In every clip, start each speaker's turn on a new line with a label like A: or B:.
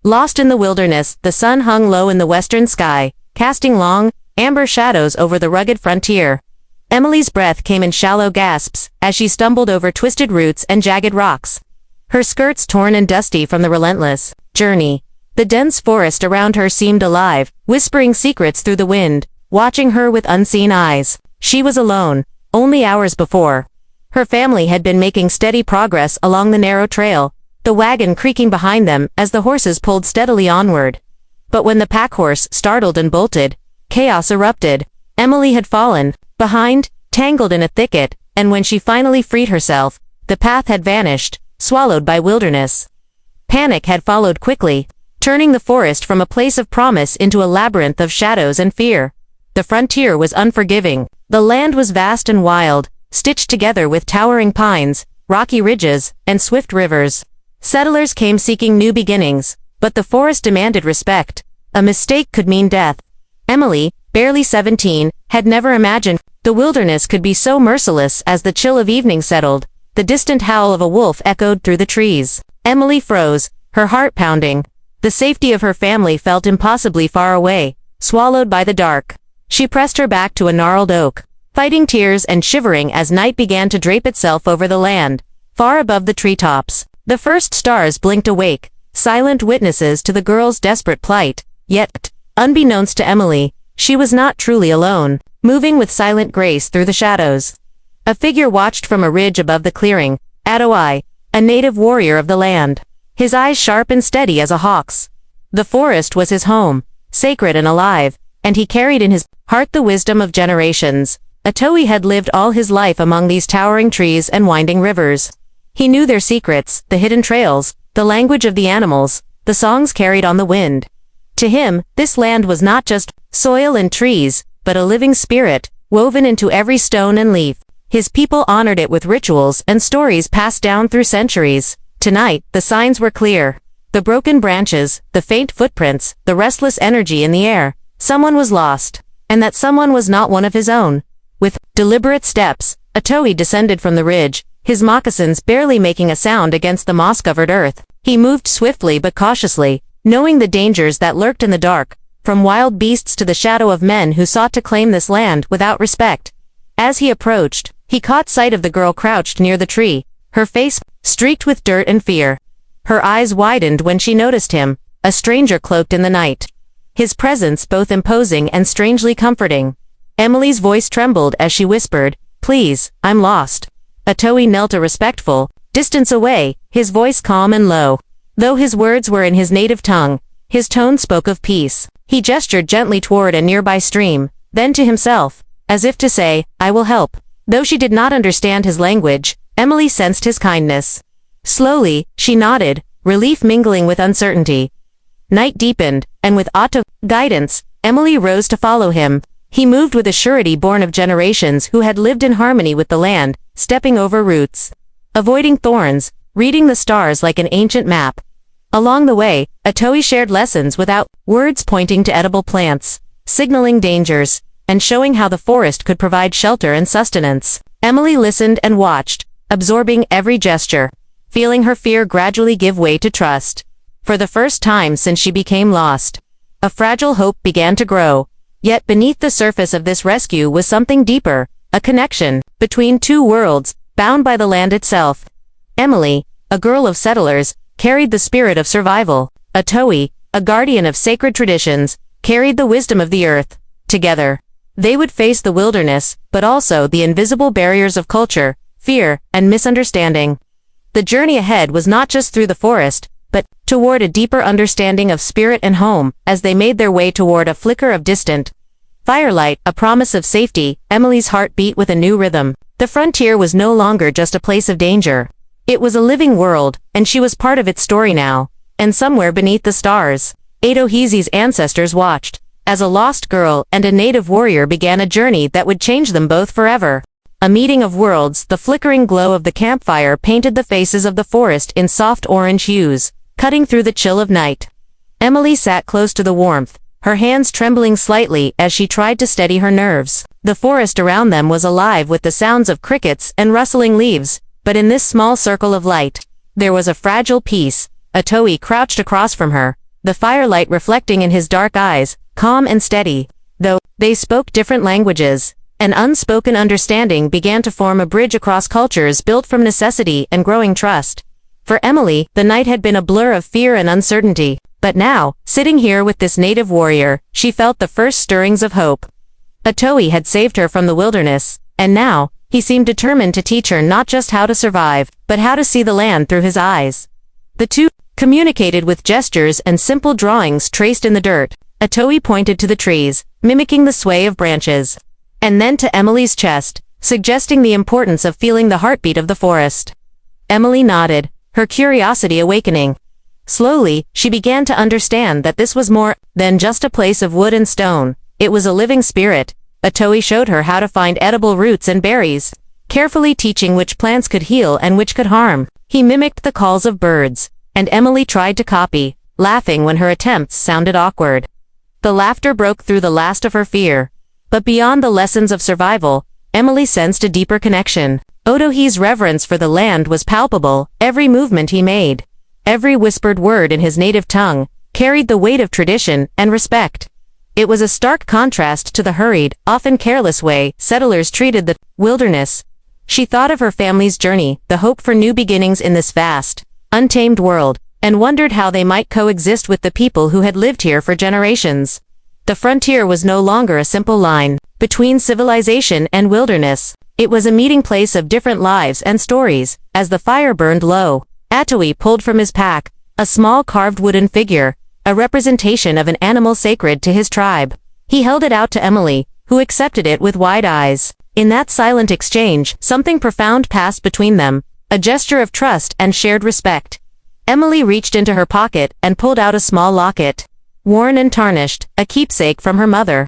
A: Lost in the wilderness, the sun hung low in the western sky, casting long, amber shadows over the rugged frontier. Emily's breath came in shallow gasps as she stumbled over twisted roots and jagged rocks. Her skirts torn and dusty from the relentless journey. The dense forest around her seemed alive, whispering secrets through the wind, watching her with unseen eyes. She was alone, only hours before. Her family had been making steady progress along the narrow trail, the wagon creaking behind them as the horses pulled steadily onward. But when the packhorse startled and bolted, chaos erupted. Emily had fallen, behind, tangled in a thicket, and when she finally freed herself, the path had vanished, swallowed by wilderness. Panic had followed quickly, turning the forest from a place of promise into a labyrinth of shadows and fear. The frontier was unforgiving. The land was vast and wild, stitched together with towering pines, rocky ridges, and swift rivers. Settlers came seeking new beginnings, but the forest demanded respect. A mistake could mean death. Emily, barely 17, had never imagined the wilderness could be so merciless. As the chill of evening settled, the distant howl of a wolf echoed through the trees. Emily froze, her heart pounding. The safety of her family felt impossibly far away, swallowed by the dark. She pressed her back to a gnarled oak, fighting tears and shivering as night began to drape itself over the land. Far above the treetops, the first stars blinked awake, silent witnesses to the girl's desperate plight. Yet, unbeknownst to Emily, she was not truly alone, moving with silent grace through the shadows. A figure watched from a ridge above the clearing, Outlaw, a native warrior of the land. His eyes sharp and steady as a hawk's. The forest was his home, sacred and alive, and he carried in his heart the wisdom of generations. Outlaw had lived all his life among these towering trees and winding rivers. He knew their secrets, the hidden trails, the language of the animals, the songs carried on the wind. To him, this land was not just soil and trees, but a living spirit, woven into every stone and leaf. His people honored it with rituals and stories passed down through centuries. Tonight, the signs were clear. The broken branches, the faint footprints, the restless energy in the air. Someone was lost, and that someone was not one of his own. With deliberate steps, Outlaw descended from the ridge, his moccasins barely making a sound against the moss-covered earth. He moved swiftly but cautiously, knowing the dangers that lurked in the dark, from wild beasts to the shadow of men who sought to claim this land without respect. As he approached, he caught sight of the girl crouched near the tree, her face streaked with dirt and fear. Her eyes widened when she noticed him, a stranger cloaked in the night. His presence both imposing and strangely comforting. Emily's voice trembled as she whispered, "Please, I'm lost." Outlaw knelt a respectful distance away, his voice calm and low. Though his words were in his native tongue, his tone spoke of peace. He gestured gently toward a nearby stream, then to himself, as if to say, "I will help." Though she did not understand his language, Emily sensed his kindness. Slowly, she nodded, relief mingling with uncertainty. Night deepened, and with Outlaw's guidance, Emily rose to follow him. He moved with a surety born of generations who had lived in harmony with the land, stepping over roots, avoiding thorns, reading the stars like an ancient map. Along the way, Outlaw shared lessons without words, pointing to edible plants, signaling dangers, and showing how the forest could provide shelter and sustenance. Emily listened and watched, absorbing every gesture, feeling her fear gradually give way to trust. For the first time since she became lost, a fragile hope began to grow. Yet beneath the surface of this rescue was something deeper, a connection between two worlds, bound by the land itself. Emily, a girl of settlers, carried the spirit of survival. Outlaw, a guardian of sacred traditions, carried the wisdom of the earth. Together, they would face the wilderness, but also the invisible barriers of culture, fear, and misunderstanding. The journey ahead was not just through the forest, but toward a deeper understanding of spirit and home. As they made their way toward a flicker of distant firelight, a promise of safety, Emily's heart beat with a new rhythm. The frontier was no longer just a place of danger. It was a living world, and she was part of its story now. And somewhere beneath the stars, Outaw's ancestors watched, as a lost girl and a native warrior began a journey that would change them both forever. A meeting of worlds. The flickering glow of the campfire painted the faces of the forest in soft orange hues, cutting through the chill of night. Emily sat close to the warmth, her hands trembling slightly as she tried to steady her nerves. The forest around them was alive with the sounds of crickets and rustling leaves, but in this small circle of light, there was a fragile peace. Outlaw crouched across from her, the firelight reflecting in his dark eyes, calm and steady. Though they spoke different languages, an unspoken understanding began to form a bridge across cultures built from necessity and growing trust. For Emily, the night had been a blur of fear and uncertainty, but now, sitting here with this native warrior, she felt the first stirrings of hope. Atoe had saved her from the wilderness, and now, he seemed determined to teach her not just how to survive, but how to see the land through his eyes. The two communicated with gestures and simple drawings traced in the dirt. Atoe pointed to the trees, mimicking the sway of branches, and then to Emily's chest, suggesting the importance of feeling the heartbeat of the forest. Emily nodded, her curiosity awakening. Slowly, she began to understand that this was more than just a place of wood and stone. It was a living spirit. Atoe showed her how to find edible roots and berries, carefully teaching which plants could heal and which could harm. He mimicked the calls of birds, and Emily tried to copy, laughing when her attempts sounded awkward. The laughter broke through the last of her fear. But beyond the lessons of survival, Emily sensed a deeper connection. Otohe's reverence for the land was palpable. Every movement he made, every whispered word in his native tongue, carried the weight of tradition and respect. It was a stark contrast to the hurried, often careless way settlers treated the wilderness. She thought of her family's journey, the hope for new beginnings in this vast, untamed world, and wondered how they might coexist with the people who had lived here for generations. The frontier was no longer a simple line between civilization and wilderness. It was a meeting place of different lives and stories. As the fire burned low, Atoe pulled from his pack a small carved wooden figure, a representation of an animal sacred to his tribe. He held it out to Emily, who accepted it with wide eyes. In that silent exchange, something profound passed between them, a gesture of trust and shared respect. Emily reached into her pocket and pulled out a small locket, worn and tarnished, a keepsake from her mother.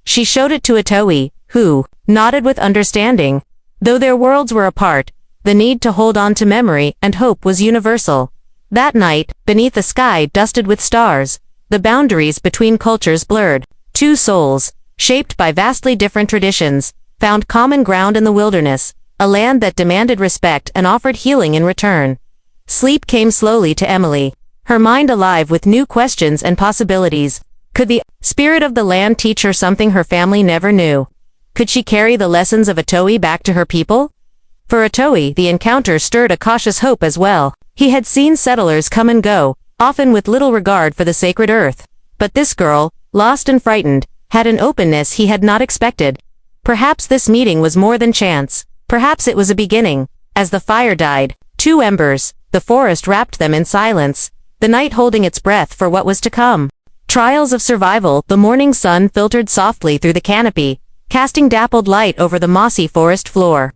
A: She showed it to Atoe, who nodded with understanding. Though their worlds were apart, the need to hold on to memory and hope was universal. That night, beneath a sky dusted with stars, the boundaries between cultures blurred. Two souls, shaped by vastly different traditions, found common ground in the wilderness, a land that demanded respect and offered healing in return. Sleep came slowly to Emily, her mind alive with new questions and possibilities. Could the spirit of the land teach her something her family never knew? Could she carry the lessons of Atoe back to her people? For Atoe, the encounter stirred a cautious hope as well. He had seen settlers come and go, often with little regard for the sacred earth. But this girl, lost and frightened, had an openness he had not expected. Perhaps this meeting was more than chance. Perhaps it was a beginning. As the fire died, two embers, the forest wrapped them in silence, the night holding its breath for what was to come. Trials of survival. The morning sun filtered softly through the canopy, casting dappled light over the mossy forest floor.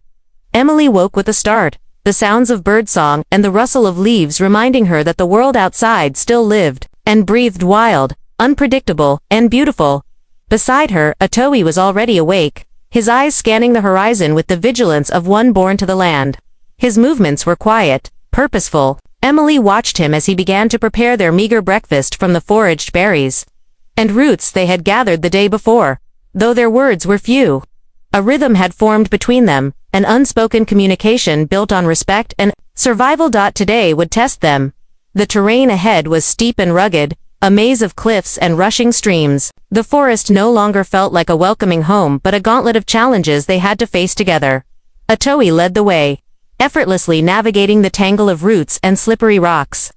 A: Emily woke with a start, the sounds of birdsong and the rustle of leaves reminding her that the world outside still lived and breathed, wild, unpredictable, and beautiful. Beside her, Atoe was already awake, his eyes scanning the horizon with the vigilance of one born to the land. His movements were quiet, purposeful. Emily watched him as he began to prepare their meager breakfast from the foraged berries and roots they had gathered the day before. Though their words were few, a rhythm had formed between them, an unspoken communication built on respect and survival. Today would test them. The terrain ahead was steep and rugged, a maze of cliffs and rushing streams. The forest no longer felt like a welcoming home but a gauntlet of challenges they had to face together. Atoe led the way, effortlessly navigating the tangle of roots and slippery rocks.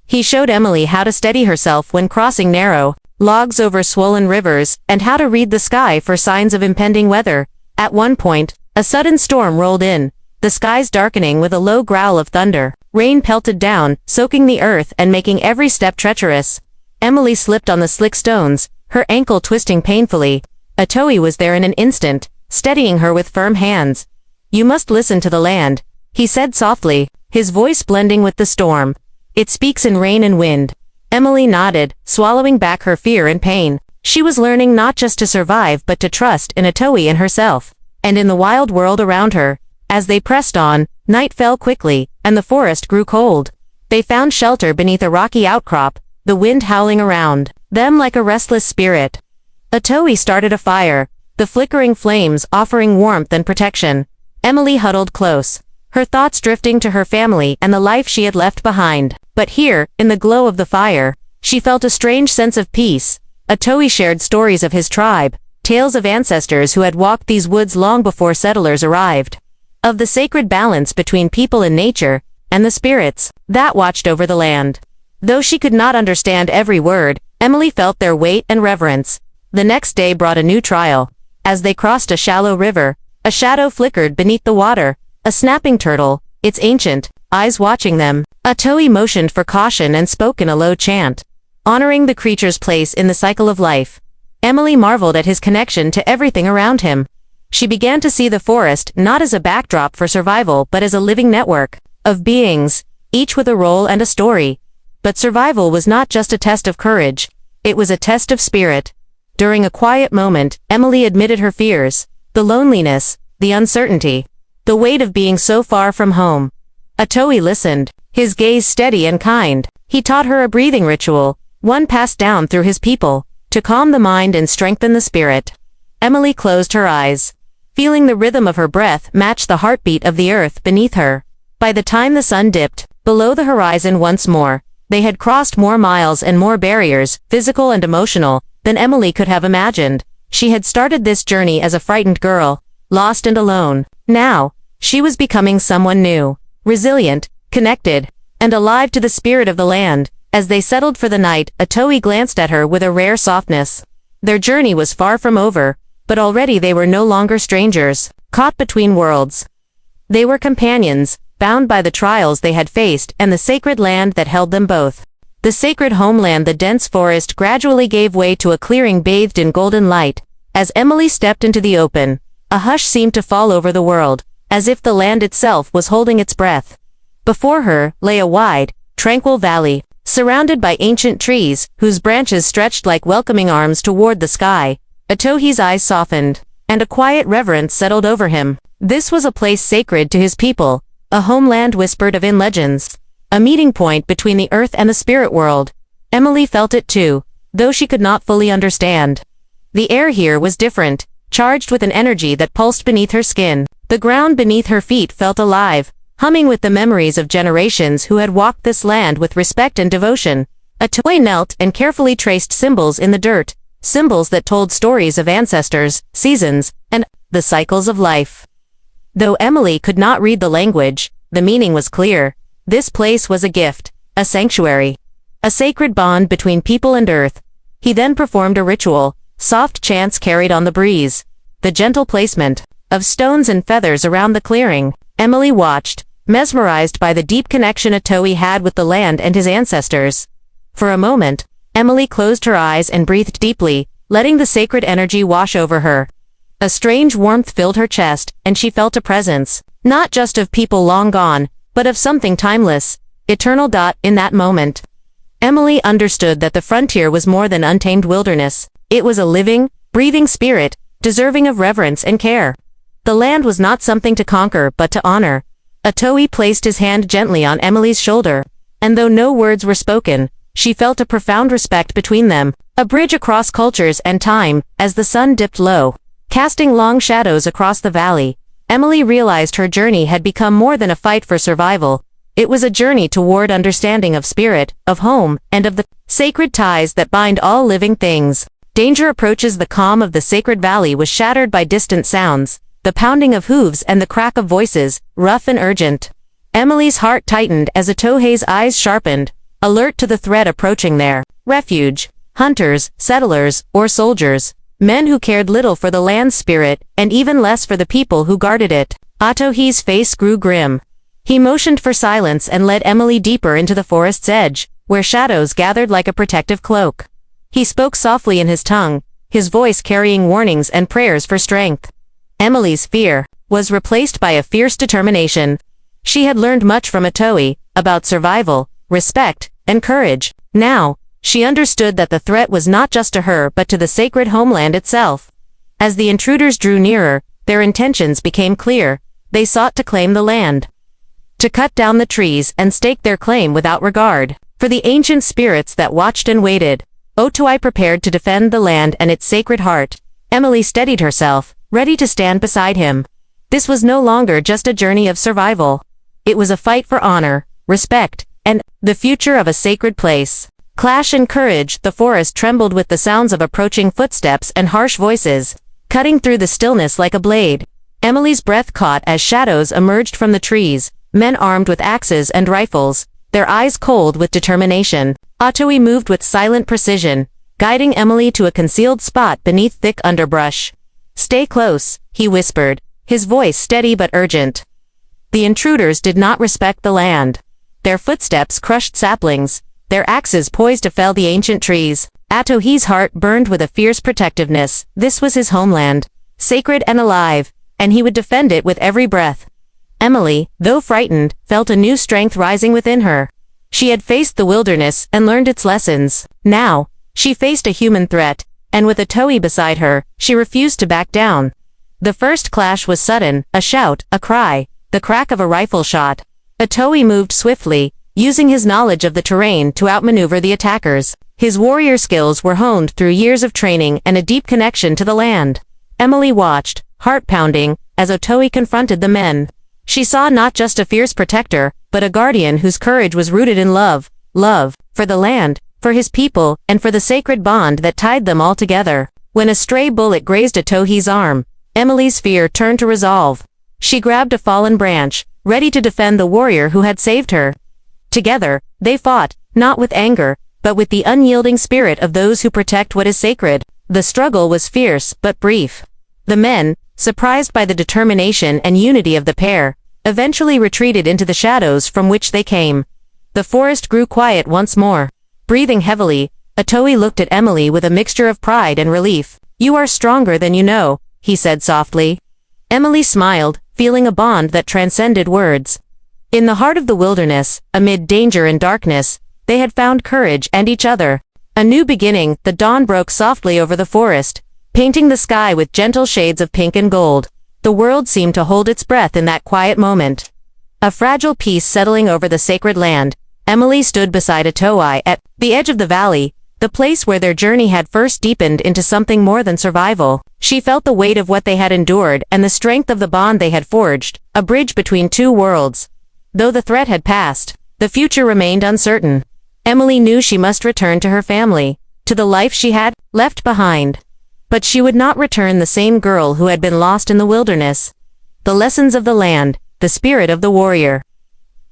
A: He showed Emily how to steady herself when crossing narrow logs over swollen rivers, and how to read the sky for signs of impending weather. At one point, a sudden storm rolled in, the skies darkening with a low growl of thunder. Rain pelted down, soaking the earth and making every step treacherous. Emily slipped on the slick stones, her ankle twisting painfully. Atoe was there in an instant, steadying her with firm hands. "You must listen to the land," he said softly, his voice blending with the storm. "It speaks in rain and wind." Emily nodded, swallowing back her fear and pain. She was learning not just to survive but to trust in Atoe and herself, and in the wild world around her. As they pressed on, night fell quickly, and the forest grew cold. They found shelter beneath a rocky outcrop, the wind howling around them like a restless spirit. Atoe started a fire, the flickering flames offering warmth and protection. Emily huddled close, her thoughts drifting to her family and the life she had left behind. But here, in the glow of the fire, She felt a strange sense of peace. Otoe shared stories of his tribe, tales of ancestors who had walked these woods long before settlers arrived, of the sacred balance between people and nature, and the spirits that watched over the land. Though she could not understand every word, Emily felt their weight and reverence. The next day brought a new trial. As they crossed a shallow river, a shadow flickered beneath the water, a snapping turtle, its ancient eyes watching them. Otoe motioned for caution and spoke in a low chant, honoring the creature's place in the cycle of life. Emily marveled at his connection to everything around him. She began to see the forest not as a backdrop for survival but as a living network of beings, each with a role and a story. But survival was not just a test of courage, it was a test of spirit. During a quiet moment, Emily admitted her fears, the loneliness, the uncertainty, the weight of being so far from home. Otoe listened, his gaze steady and kind. He taught her a breathing ritual, one passed down through his people, to calm the mind and strengthen the spirit. Emily closed her eyes, feeling the rhythm of her breath match the heartbeat of the earth beneath her. By the time the sun dipped below the horizon once more, they had crossed more miles and more barriers, physical and emotional, than Emily could have imagined. She had started this journey as a frightened girl, lost and alone. Now, she was becoming someone new, resilient, connected, and alive to the spirit of the land. As they settled for the night, Otoe glanced at her with a rare softness. Their journey was far from over, but already they were no longer strangers, caught between worlds. They were companions, bound by the trials they had faced and the sacred land that held them both. The sacred homeland. The dense forest gradually gave way to a clearing bathed in golden light. As Emily stepped into the open, a hush seemed to fall over the world, as if the land itself was holding its breath. Before her lay a wide, tranquil valley, surrounded by ancient trees, whose branches stretched like welcoming arms toward the sky. Otoe's eyes softened, and a quiet reverence settled over him. This was a place sacred to his people, a homeland whispered of in legends, a meeting point between the earth and the spirit world. Emily felt it too, though she could not fully understand. The air here was different, charged with an energy that pulsed beneath her skin. The ground beneath her feet felt alive, humming with the memories of generations who had walked this land with respect and devotion. Otoe knelt and carefully traced symbols in the dirt, symbols that told stories of ancestors, seasons, and the cycles of life. Though Emily could not read the language, the meaning was clear. This place was a gift, a sanctuary, a sacred bond between people and earth. He then performed a ritual, soft chants carried on the breeze, the gentle placement of stones and feathers around the clearing. Emily watched, mesmerized by the deep connection Otoe had with the land and his ancestors. For a moment, Emily closed her eyes and breathed deeply, letting the sacred energy wash over her. A strange warmth filled her chest, and she felt a presence, not just of people long gone, but of something timeless, eternal. In that moment, Emily understood that the frontier was more than untamed wilderness. It was a living, breathing spirit, deserving of reverence and care. The land was not something to conquer but to honor. Otoe placed his hand gently on Emily's shoulder, and though no words were spoken, she felt a profound respect between them, a bridge across cultures and time. As the sun dipped low, casting long shadows across the valley, Emily realized her journey had become more than a fight for survival. It was a journey toward understanding of spirit, of home, and of the sacred ties that bind all living things. Danger approaches. The calm of the sacred valley was shattered by distant sounds, the pounding of hooves and the crack of voices, rough and urgent. Emily's heart tightened as Otoe's eyes sharpened, alert to the threat approaching their refuge. Hunters, settlers, or soldiers, men who cared little for the land's spirit, and even less for the people who guarded it. Otoe's face grew grim. He motioned for silence and led Emily deeper into the forest's edge, where shadows gathered like a protective cloak. He spoke softly in his tongue, his voice carrying warnings and prayers for strength. Emily's fear was replaced by a fierce determination. She had learned much from Otoe, about survival, respect, and courage. Now, she understood that the threat was not just to her but to the sacred homeland itself. As the intruders drew nearer, their intentions became clear. They sought to claim the land, to cut down the trees and stake their claim without regard for the ancient spirits that watched and waited. Otoe prepared to defend the land and its sacred heart. Emily steadied herself, ready to stand beside him. This was no longer just a journey of survival. It was a fight for honor, respect, and the future of a sacred place. Clash and courage, the forest trembled with the sounds of approaching footsteps and harsh voices, cutting through the stillness like a blade. Emily's breath caught as shadows emerged from the trees, men armed with axes and rifles, their eyes cold with determination. Ottoe moved with silent precision, guiding Emily to a concealed spot beneath thick underbrush. "Stay close," he whispered, his voice steady but urgent. The intruders did not respect the land. Their footsteps crushed saplings, their axes poised to fell the ancient trees. Ottoe's heart burned with a fierce protectiveness. This was his homeland, sacred and alive, and he would defend it with every breath. Emily, though frightened, felt a new strength rising within her. She had faced the wilderness and learned its lessons. Now, she faced a human threat, and with Ottoe beside her, she refused to back down. The first clash was sudden, a shout, a cry, the crack of a rifle shot. Ottoe moved swiftly, using his knowledge of the terrain to outmaneuver the attackers. His warrior skills were honed through years of training and a deep connection to the land. Emily watched, heart pounding, as Ottoe confronted the men. She saw not just a fierce protector, but a guardian whose courage was rooted in love for the land, for his people, and for the sacred bond that tied them all together. When a stray bullet grazed Ottoe's arm, Emily's fear turned to resolve. She grabbed a fallen branch, ready to defend the warrior who had saved her. Together, they fought, not with anger, but with the unyielding spirit of those who protect what is sacred. The struggle was fierce but brief. The men, surprised by the determination and unity of the pair, eventually retreated into the shadows from which they came. The forest grew quiet once more. Breathing heavily, Ottoe looked at Emily with a mixture of pride and relief. "You are stronger than you know," he said softly. Emily smiled, feeling a bond that transcended words. In the heart of the wilderness, amid danger and darkness, they had found courage and each other. A new beginning, the dawn broke softly over the forest, painting the sky with gentle shades of pink and gold. The world seemed to hold its breath in that quiet moment. A fragile peace settling over the sacred land, Emily stood beside Ottoe at the edge of the valley, the place where their journey had first deepened into something more than survival. She felt the weight of what they had endured and the strength of the bond they had forged, a bridge between two worlds. Though the threat had passed, the future remained uncertain. Emily knew she must return to her family, to the life she had left behind. But she would not return the same girl who had been lost in the wilderness. The lessons of the land, the spirit of the warrior,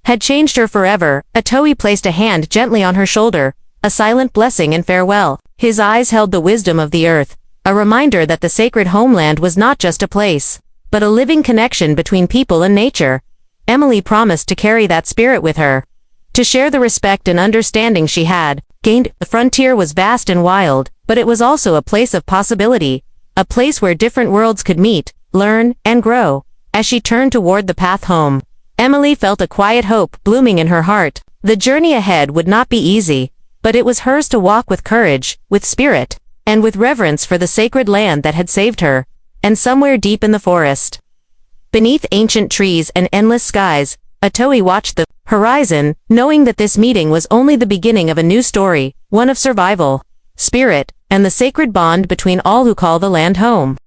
A: had changed her forever. Ottoe placed a hand gently on her shoulder, a silent blessing and farewell. His eyes held the wisdom of the earth, a reminder that the sacred homeland was not just a place, but a living connection between people and nature. Emily promised to carry that spirit with her, to share the respect and understanding she had gained. The frontier was vast and wild, but it was also a place of possibility, a place where different worlds could meet, learn, and grow. As she turned toward the path home, Emily felt a quiet hope blooming in her heart. The journey ahead would not be easy, but it was hers to walk with courage, with spirit, and with reverence for the sacred land that had saved her. And somewhere deep in the forest, beneath ancient trees and endless skies, Ottoe watched the horizon, knowing that this meeting was only the beginning of a new story, one of survival, spirit, and the sacred bond between all who call the land home.